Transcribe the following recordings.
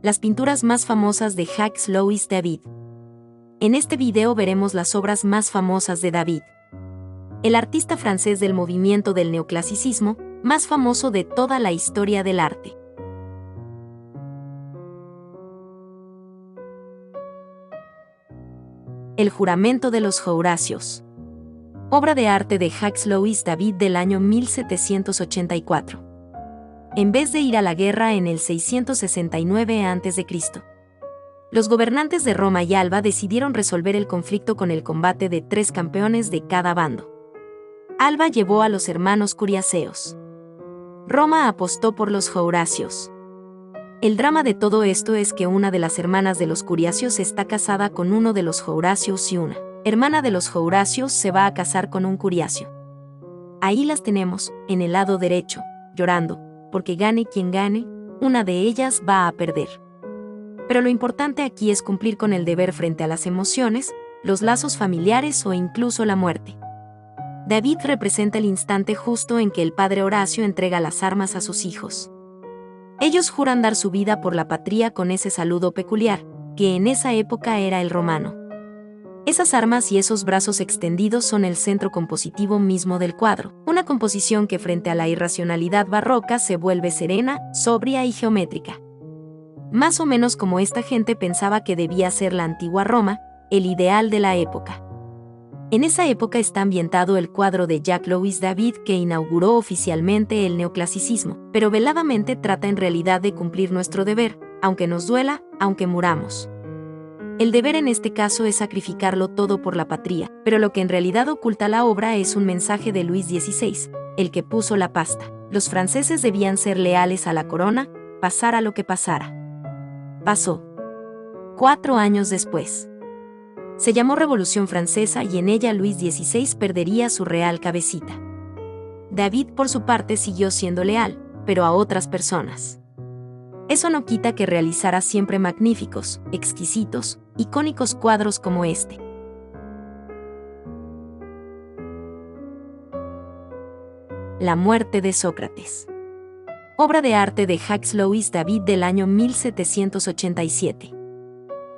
las pinturas más famosas de Jacques-Louis David. En este video veremos las obras más famosas de David, el artista francés del movimiento del neoclasicismo, más famoso de toda la historia del arte. El juramento de los Horacios. Obra de arte de Jacques-Louis David del año 1784. En vez de ir a la guerra en el 669 a.C., los gobernantes de Roma y Alba decidieron resolver el conflicto con el combate de 3 campeones de cada bando. Alba llevó a los hermanos curiaceos. Roma apostó por los Horacios. El drama de todo esto es que una de las hermanas de los curiacios está casada con uno de los Horacios y una hermana de los Horacios se va a casar con un curiacio. Ahí las tenemos, en el lado derecho, llorando, porque gane quien gane, una de ellas va a perder. Pero lo importante aquí es cumplir con el deber frente a las emociones, los lazos familiares o incluso la muerte. David representa el instante justo en que el padre Horacio entrega las armas a sus hijos. Ellos juran dar su vida por la patria con ese saludo peculiar, que en esa época era el romano. Esas armas y esos brazos extendidos son el centro compositivo mismo del cuadro, una composición que frente a la irracionalidad barroca se vuelve serena, sobria y geométrica. Más o menos como esta gente pensaba que debía ser la antigua Roma, el ideal de la época. En esa época está ambientado el cuadro de Jacques-Louis David que inauguró oficialmente el neoclasicismo, pero veladamente trata en realidad de cumplir nuestro deber, aunque nos duela, aunque muramos. El deber en este caso es sacrificarlo todo por la patria, pero lo que en realidad oculta la obra es un mensaje de Luis XVI, el que puso la pasta. Los franceses debían ser leales a la corona, pasara lo que pasara. Pasó. 4 años después. Se llamó Revolución Francesa y en ella Luis XVI perdería su real cabecita. David por su parte siguió siendo leal, pero a otras personas. Eso no quita que realizara siempre magníficos, exquisitos, icónicos cuadros como este. La muerte de Sócrates. Obra de arte de Jacques-Louis David del año 1787.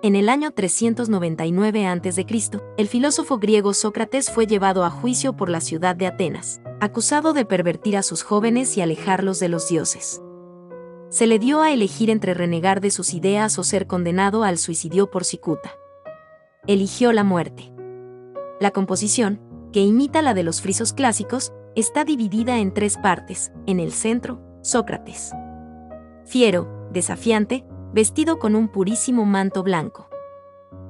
En el año 399 a.C., el filósofo griego Sócrates fue llevado a juicio por la ciudad de Atenas, acusado de pervertir a sus jóvenes y alejarlos de los dioses. Se le dio a elegir entre renegar de sus ideas o ser condenado al suicidio por cicuta. Eligió la muerte. La composición, que imita la de los frisos clásicos, está dividida en 3 partes. En el centro, Sócrates. Fiero, desafiante, vestido con un purísimo manto blanco.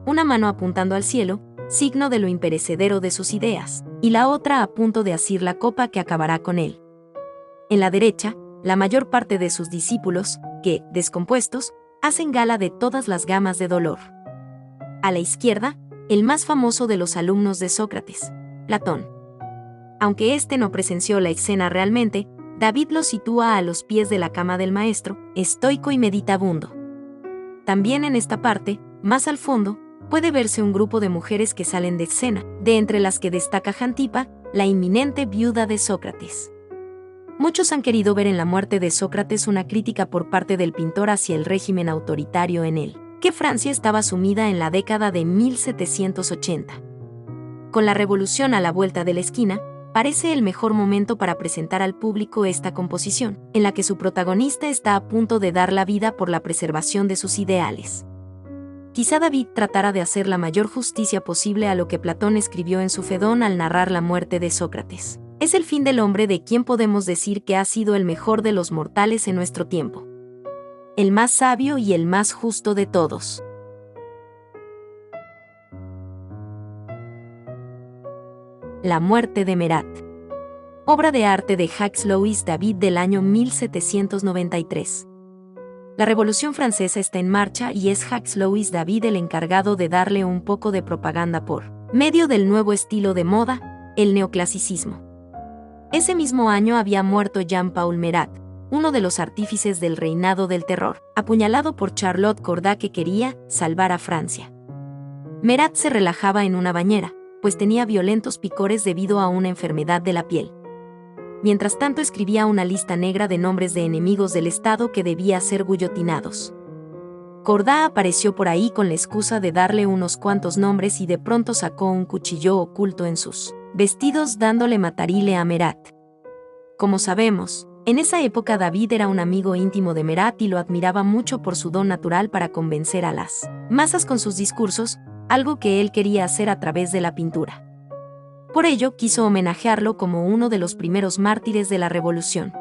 Una mano apuntando al cielo, signo de lo imperecedero de sus ideas, y la otra a punto de asir la copa que acabará con él. En la derecha, la mayor parte de sus discípulos, que, descompuestos, hacen gala de todas las gamas de dolor. A la izquierda, el más famoso de los alumnos de Sócrates, Platón. Aunque éste no presenció la escena realmente, David lo sitúa a los pies de la cama del maestro, estoico y meditabundo. También en esta parte, más al fondo, puede verse un grupo de mujeres que salen de escena, de entre las que destaca Jantipa, la inminente viuda de Sócrates. Muchos han querido ver en la muerte de Sócrates una crítica por parte del pintor hacia el régimen autoritario en él, que Francia estaba sumida en la década de 1780. Con la revolución a la vuelta de la esquina, parece el mejor momento para presentar al público esta composición, en la que su protagonista está a punto de dar la vida por la preservación de sus ideales. Quizá David tratara de hacer la mayor justicia posible a lo que Platón escribió en su Fedón al narrar la muerte de Sócrates. Es el fin del hombre de quien podemos decir que ha sido el mejor de los mortales en nuestro tiempo. El más sabio y el más justo de todos. La muerte de Marat. Obra de arte de Jacques-Louis David del año 1793. La Revolución Francesa está en marcha y es Jacques-Louis David el encargado de darle un poco de propaganda por medio del nuevo estilo de moda, el neoclasicismo. Ese mismo año había muerto Jean-Paul Marat, uno de los artífices del reinado del terror, apuñalado por Charlotte Corday que quería salvar a Francia. Marat se relajaba en una bañera, pues tenía violentos picores debido a una enfermedad de la piel. Mientras tanto escribía una lista negra de nombres de enemigos del Estado que debía ser guillotinados. Cordá apareció por ahí con la excusa de darle unos cuantos nombres y de pronto sacó un cuchillo oculto en sus vestidos dándole matarile a Merat. Como sabemos, en esa época David era un amigo íntimo de Merat y lo admiraba mucho por su don natural para convencer a las masas con sus discursos, algo que él quería hacer a través de la pintura. Por ello quiso homenajearlo como uno de los primeros mártires de la revolución.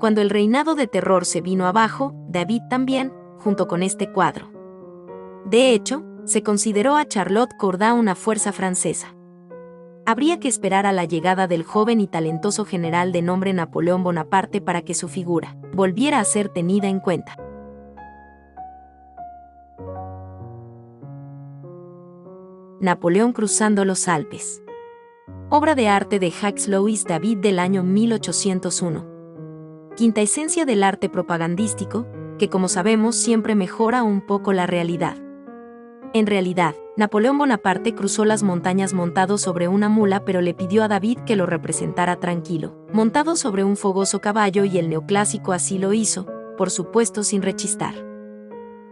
Cuando el reinado de terror se vino abajo, David también, junto con este cuadro. De hecho, se consideró a Charlotte Corday una fuerza francesa. Habría que esperar a la llegada del joven y talentoso general de nombre Napoleón Bonaparte para que su figura volviera a ser tenida en cuenta. Napoleón cruzando los Alpes. Obra de arte de Jacques-Louis David del año 1801. Quinta esencia del arte propagandístico, que como sabemos siempre mejora un poco la realidad. En realidad, Napoleón Bonaparte cruzó las montañas montado sobre una mula, pero le pidió a David que lo representara tranquilo, montado sobre un fogoso caballo, y el neoclásico así lo hizo, por supuesto sin rechistar.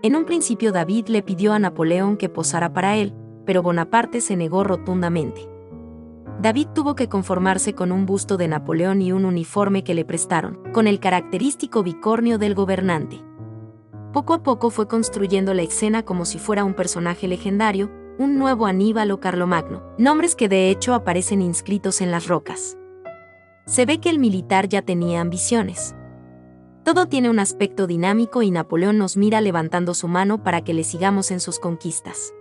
En un principio David le pidió a Napoleón que posara para él, pero Bonaparte se negó rotundamente. David tuvo que conformarse con un busto de Napoleón y un uniforme que le prestaron, con el característico bicornio del gobernante. Poco a poco fue construyendo la escena como si fuera un personaje legendario, un nuevo Aníbal o Carlomagno, nombres que de hecho aparecen inscritos en las rocas. Se ve que el militar ya tenía ambiciones. Todo tiene un aspecto dinámico y Napoleón nos mira levantando su mano para que le sigamos en sus conquistas.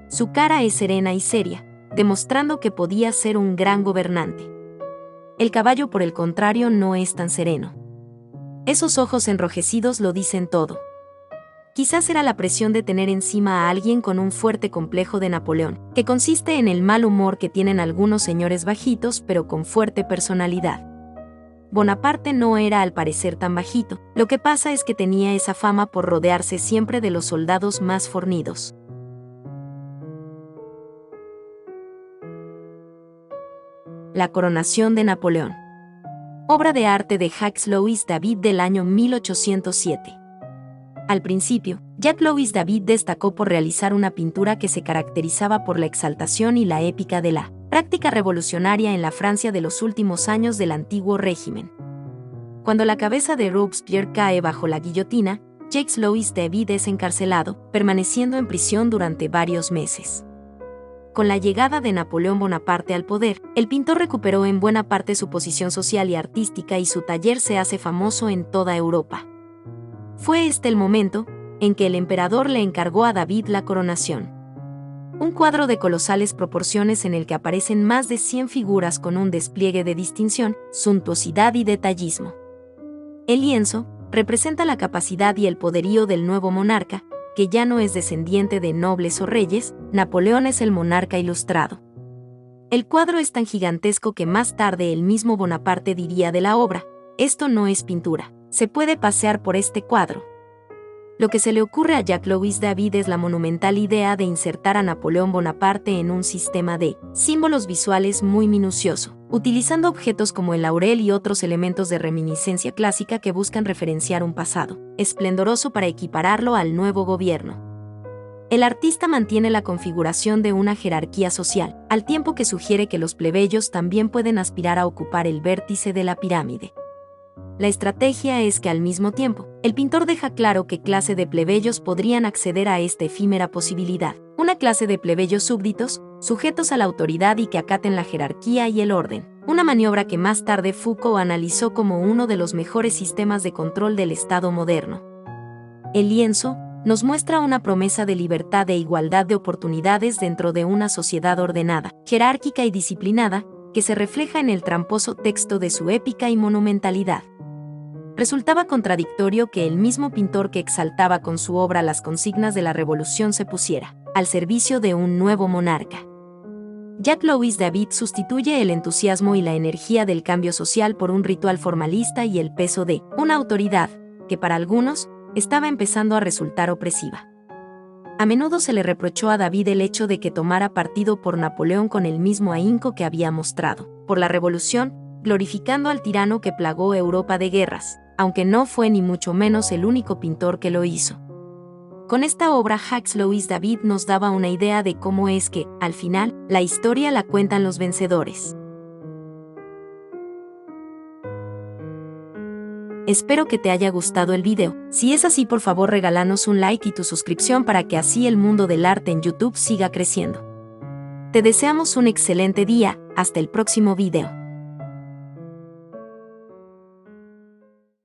Su cara es serena y seria, demostrando que podía ser un gran gobernante. El caballo, por el contrario, no es tan sereno. Esos ojos enrojecidos lo dicen todo. Quizás era la presión de tener encima a alguien con un fuerte complejo de Napoleón, que consiste en el mal humor que tienen algunos señores bajitos pero con fuerte personalidad. Bonaparte no era al parecer tan bajito, lo que pasa es que tenía esa fama por rodearse siempre de los soldados más fornidos. La coronación de Napoleón. Obra de arte de Jacques-Louis David del año 1807. Al principio, Jacques-Louis David destacó por realizar una pintura que se caracterizaba por la exaltación y la épica de la práctica revolucionaria en la Francia de los últimos años del antiguo régimen. Cuando la cabeza de Robespierre cae bajo la guillotina, Jacques-Louis David es encarcelado, permaneciendo en prisión durante varios meses. Con la llegada de Napoleón Bonaparte al poder, el pintor recuperó en buena parte su posición social y artística y su taller se hace famoso en toda Europa. Fue este el momento en que el emperador le encargó a David la coronación. Un cuadro de colosales proporciones en el que aparecen más de 100 figuras con un despliegue de distinción, suntuosidad y detallismo. El lienzo representa la capacidad y el poderío del nuevo monarca, que ya no es descendiente de nobles o reyes. Napoleón es el monarca ilustrado. El cuadro es tan gigantesco que más tarde el mismo Bonaparte diría de la obra: esto no es pintura, se puede pasear por este cuadro. Lo que se le ocurre a Jacques-Louis David es la monumental idea de insertar a Napoleón Bonaparte en un sistema de símbolos visuales muy minucioso, utilizando objetos como el laurel y otros elementos de reminiscencia clásica que buscan referenciar un pasado esplendoroso para equipararlo al nuevo gobierno. El artista mantiene la configuración de una jerarquía social, al tiempo que sugiere que los plebeyos también pueden aspirar a ocupar el vértice de la pirámide. La estrategia es que al mismo tiempo, el pintor deja claro qué clase de plebeyos podrían acceder a esta efímera posibilidad: una clase de plebeyos súbditos, sujetos a la autoridad y que acaten la jerarquía y el orden, una maniobra que más tarde Foucault analizó como uno de los mejores sistemas de control del Estado moderno. El lienzo nos muestra una promesa de libertad e igualdad de oportunidades dentro de una sociedad ordenada, jerárquica y disciplinada, que se refleja en el tramposo texto de su épica y monumentalidad. Resultaba contradictorio que el mismo pintor que exaltaba con su obra las consignas de la revolución se pusiera al servicio de un nuevo monarca. Jacques-Louis David sustituye el entusiasmo y la energía del cambio social por un ritual formalista y el peso de una autoridad que para algunos estaba empezando a resultar opresiva. A menudo se le reprochó a David el hecho de que tomara partido por Napoleón con el mismo ahínco que había mostrado por la revolución, glorificando al tirano que plagó Europa de guerras, aunque no fue ni mucho menos el único pintor que lo hizo. Con esta obra, Jacques Louis David nos daba una idea de cómo es que, al final, la historia la cuentan los vencedores. Espero que te haya gustado el video. Si es así, por favor regálanos un like y tu suscripción para que así el mundo del arte en YouTube siga creciendo. Te deseamos un excelente día, hasta el próximo video.